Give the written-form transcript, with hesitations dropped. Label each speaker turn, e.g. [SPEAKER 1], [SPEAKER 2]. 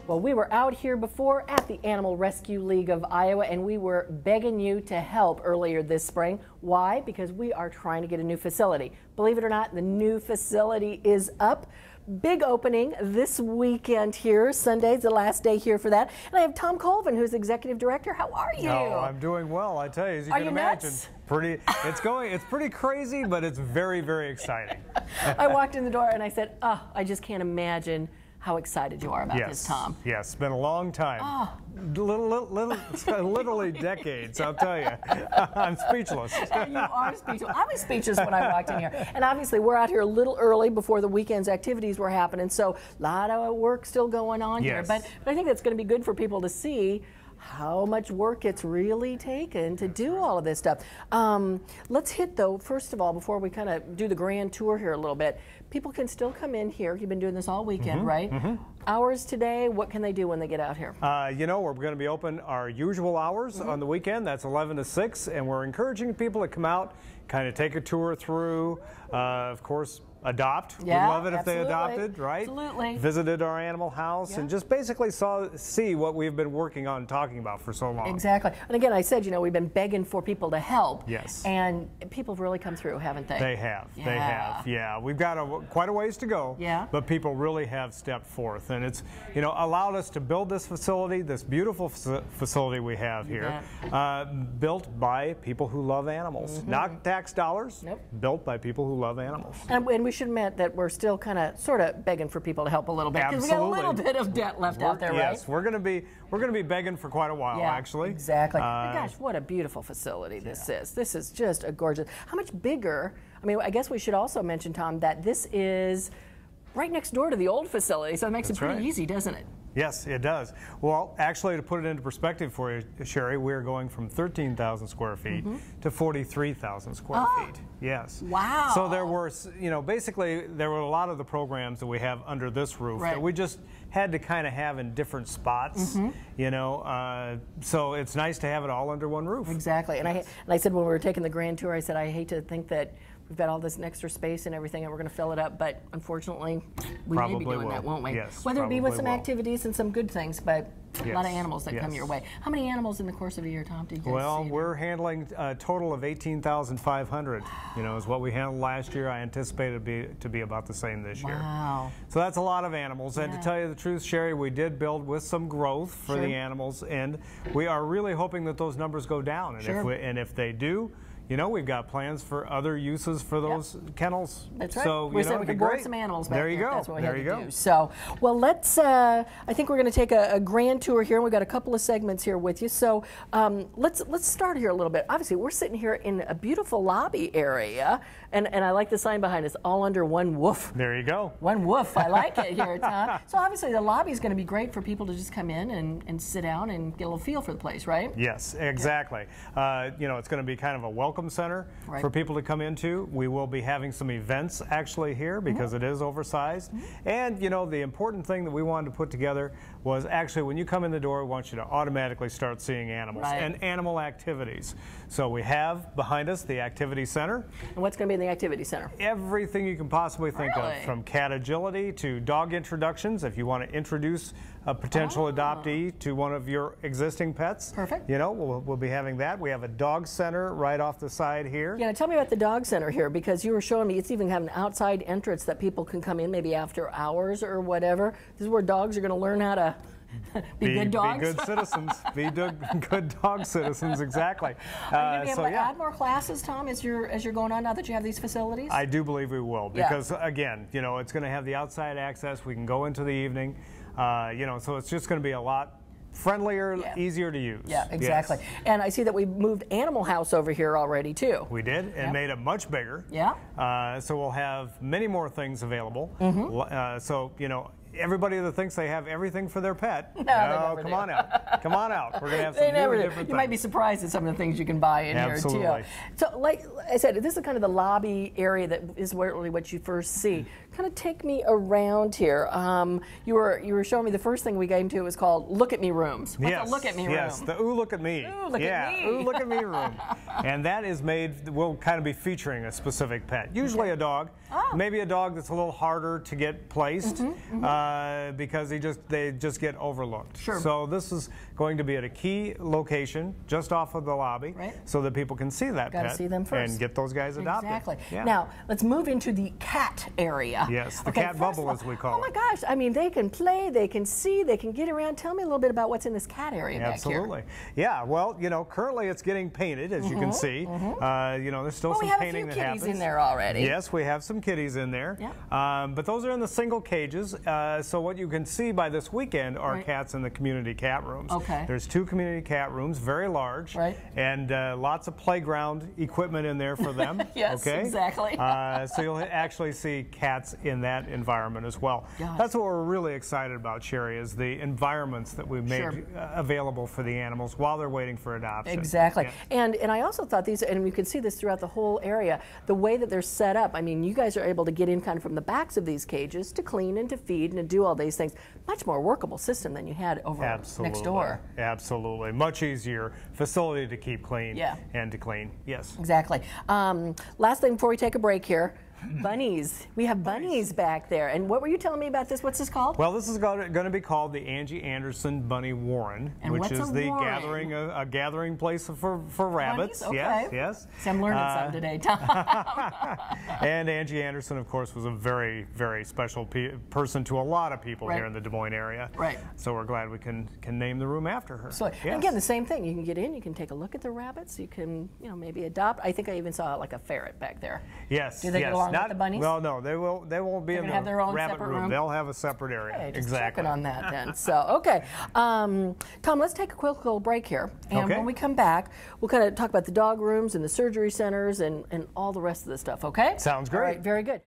[SPEAKER 1] Well, we were out here before at the Animal Rescue League of Iowa, and we were begging you to help earlier this spring. Why? Because we are trying to get a new facility. Believe it or not, the new facility is up. Big opening this weekend here. Sunday's the last day here for that. And I have Tom Colvin, who's Executive Director. How are you?
[SPEAKER 2] Oh, I'm doing well, I tell you, as you can imagine.
[SPEAKER 1] Nuts?
[SPEAKER 2] It's pretty crazy, but it's very, very exciting.
[SPEAKER 1] I walked in the door and I said, oh, I just can't imagine how excited you are about this, Tom.
[SPEAKER 2] Yes, it's been a long time. Literally decades, I'll tell you. I'm speechless.
[SPEAKER 1] You are speechless. I was speechless when I walked in here. And obviously, we're out here a little early before the weekend's activities were happening, so a lot of work still going on here. But I think that's going to be good for people to see how much work it's really taken to do all of this stuff. Let's hit, though, first of all, before we kind of do the grand tour here a little bit, people can still come in here. You've been doing this all weekend, right? Hours today, what can they do when they get out here?
[SPEAKER 2] You know, we're going to be open our usual hours on the weekend. That's 11 to 6, and we're encouraging people to come out, kind of take a tour through, of course, adopt.
[SPEAKER 1] Yeah,
[SPEAKER 2] we'd love it if they adopted, right?
[SPEAKER 1] Absolutely.
[SPEAKER 2] Visited our animal house and just basically see what we've been working on talking about for so long.
[SPEAKER 1] Exactly. And again, I said, you know, we've been begging for people to help.
[SPEAKER 2] Yes.
[SPEAKER 1] And people have really come through, haven't they?
[SPEAKER 2] They have. Yeah. They have. Yeah. We've got quite a ways to go.
[SPEAKER 1] Yeah.
[SPEAKER 2] But people really have stepped forth, and it's, you know, allowed us to build this facility, this beautiful facility we have here, built by people who love animals, not tax dollars. Nope. Built by people who love animals.
[SPEAKER 1] And we should admit that we're still kind of, sort of begging for people to help a little bit, because we got a little bit of debt left out there, right?
[SPEAKER 2] Yes, we're going to be begging for quite a while, actually.
[SPEAKER 1] Exactly. But gosh, what a beautiful facility this is. This is just a gorgeous. How much bigger? I mean, I guess we should also mention, Tom, that this is right next door to the old facility, so it makes it pretty easy, doesn't it?
[SPEAKER 2] Yes, it does. Well, actually, to put it into perspective for you, Sherry, we're going from 13,000 square feet to 43,000 square feet. Yes.
[SPEAKER 1] Wow.
[SPEAKER 2] So there were, you know, basically there were a lot of the programs that we have under this roof that we just had to kind of have in different spots, you know, so it's nice to have it all under one roof.
[SPEAKER 1] Exactly. And I said when we were taking the grand tour, I said, I hate to think that we've got all this extra space and everything, and we're going to fill it up, but unfortunately, we may be doing that, won't we?
[SPEAKER 2] Yes,
[SPEAKER 1] whether it be with some activities and some good things, but a lot of animals that come your way. How many animals in the course of a year, Tom, do you guys see?
[SPEAKER 2] We're handling a total of 18,500, you know, is what we handled last year. I anticipate it to be about the same this year.
[SPEAKER 1] Wow.
[SPEAKER 2] So that's a lot of animals, and to tell you the truth, Sherry, we did build with some growth for the animals, and we are really hoping that those numbers go down, and if they do, you know, we've got plans for other uses for those kennels.
[SPEAKER 1] That's right.
[SPEAKER 2] So,
[SPEAKER 1] we said we could board some animals back
[SPEAKER 2] there. You go.
[SPEAKER 1] That's what we
[SPEAKER 2] there
[SPEAKER 1] had
[SPEAKER 2] you
[SPEAKER 1] to
[SPEAKER 2] go.
[SPEAKER 1] do. So, well, let's, I think we're going to take a grand tour here. We've got a couple of segments here with you. So let's start here a little bit. Obviously, we're sitting here in a beautiful lobby area, and I like the sign behind us, all under one roof.
[SPEAKER 2] There you go.
[SPEAKER 1] One roof. I like it here, Tom. So obviously, the lobby is going to be great for people to just come in and sit down and get a little feel for the place, right?
[SPEAKER 2] Yes, exactly. You know, it's going to be kind of a welcome center for people to come into. We will be having some events actually here because it is oversized. And, you know, the important thing that we wanted to put together was actually when you come in the door, we want you to automatically start seeing animals and animal activities. So we have behind us the activity center.
[SPEAKER 1] And what's going to be in the activity center?
[SPEAKER 2] Everything you can possibly think of, from cat agility to dog introductions. If you want to introduce a potential adoptee to one of your existing pets.
[SPEAKER 1] Perfect.
[SPEAKER 2] You know, we'll be having that. We have a dog center right off the side here.
[SPEAKER 1] Yeah, tell me about the dog center here, because you were showing me it's even have an outside entrance that people can come in maybe after hours or whatever. This is where dogs are going to learn how to be good dogs.
[SPEAKER 2] Be good citizens. Be good dog citizens, exactly.
[SPEAKER 1] Are you going to be able to add more classes, Tom, as you're going on now that you have these facilities?
[SPEAKER 2] I do believe we will, because again, you know, it's going to have the outside access. We can go into the evening, you know, so it's just going to be a lot friendlier, easier to use.
[SPEAKER 1] Yeah, exactly. And I see that we moved Animal House over here already too.
[SPEAKER 2] We did, and made it much bigger.
[SPEAKER 1] Yeah.
[SPEAKER 2] So we'll have many more things available. So, you know, everybody that thinks they have everything for their pet, no, come on out. Come on out. We're going to have some new different things.
[SPEAKER 1] You might be surprised at some of the things you can buy in here, too. So, like I said, this is kind of the lobby area that is really what you first see. Kind of take me around here. You were showing me the first thing we came to was called Look at Me Rooms. What's a Look at Me room?
[SPEAKER 2] Yes, the Ooh Look at Me.
[SPEAKER 1] Ooh, look at me.
[SPEAKER 2] Ooh Look at Me room. And that is made, we'll kind of be featuring a specific pet. Usually a dog. Maybe a dog that's a little harder to get placed. because they just get overlooked.
[SPEAKER 1] Sure.
[SPEAKER 2] So this is going to be at a key location just off of the lobby, so that people can see that pet
[SPEAKER 1] see them first.
[SPEAKER 2] and get those guys adopted.
[SPEAKER 1] Exactly.
[SPEAKER 2] Yeah.
[SPEAKER 1] Now let's move into the cat area.
[SPEAKER 2] Yes, the cat bubble, as we call it.
[SPEAKER 1] Oh my gosh! I mean, they can play, they can see, they can get around. Tell me a little bit about what's in this cat area back here.
[SPEAKER 2] Absolutely. Yeah. Well, you know, currently it's getting painted, as you can see. You know, there's still some painting that happens.
[SPEAKER 1] We have a few kitties in there already.
[SPEAKER 2] Yes, we have some kitties in there. Yeah. But those are in the single cages. So what you can see by this weekend are cats in the community cat rooms.
[SPEAKER 1] Okay.
[SPEAKER 2] There's 2 community cat rooms, very large, and lots of playground equipment in there for them.
[SPEAKER 1] Yes, exactly.
[SPEAKER 2] So you'll actually see cats in that environment as well. That's what we're really excited about, Sherry, is the environments that we've made available for the animals while they're waiting for adoption.
[SPEAKER 1] Exactly. Yeah. And I also thought these, and you can see this throughout the whole area, the way that they're set up. I mean, you guys are able to get in kind of from the backs of these cages to clean and to feed and to do all these things. Much more workable system than you had over next door.
[SPEAKER 2] Absolutely. Much easier facility to keep clean and to clean. Yes.
[SPEAKER 1] Exactly. Last thing before we take a break here. Bunnies. We have bunnies back there. And what were you telling me about this? What's this called?
[SPEAKER 2] Well, this is going to be called the Angie Anderson Bunny Warren, which is the gathering place for rabbits.
[SPEAKER 1] Okay.
[SPEAKER 2] Yes, yes.
[SPEAKER 1] See, I'm learning something today, Tom.
[SPEAKER 2] And Angie Anderson, of course, was a very, very special person to a lot of people here in the Des Moines area.
[SPEAKER 1] Right.
[SPEAKER 2] So we're glad we can name the room after her.
[SPEAKER 1] So again, the same thing. You can get in. You can take a look at the rabbits. You can, maybe adopt. I think I even saw like a ferret back there.
[SPEAKER 2] Yes.
[SPEAKER 1] Do they get along with the bunnies?
[SPEAKER 2] Well, no, they won't be in the rabbit room. They'll have a separate area.
[SPEAKER 1] Okay, just checking on that then. So, okay. Tom, let's take a quick little break here. And when we come back, we'll kind of talk about the dog rooms and the surgery centers and all the rest of the stuff, okay?
[SPEAKER 2] Sounds great.
[SPEAKER 1] All right, very good.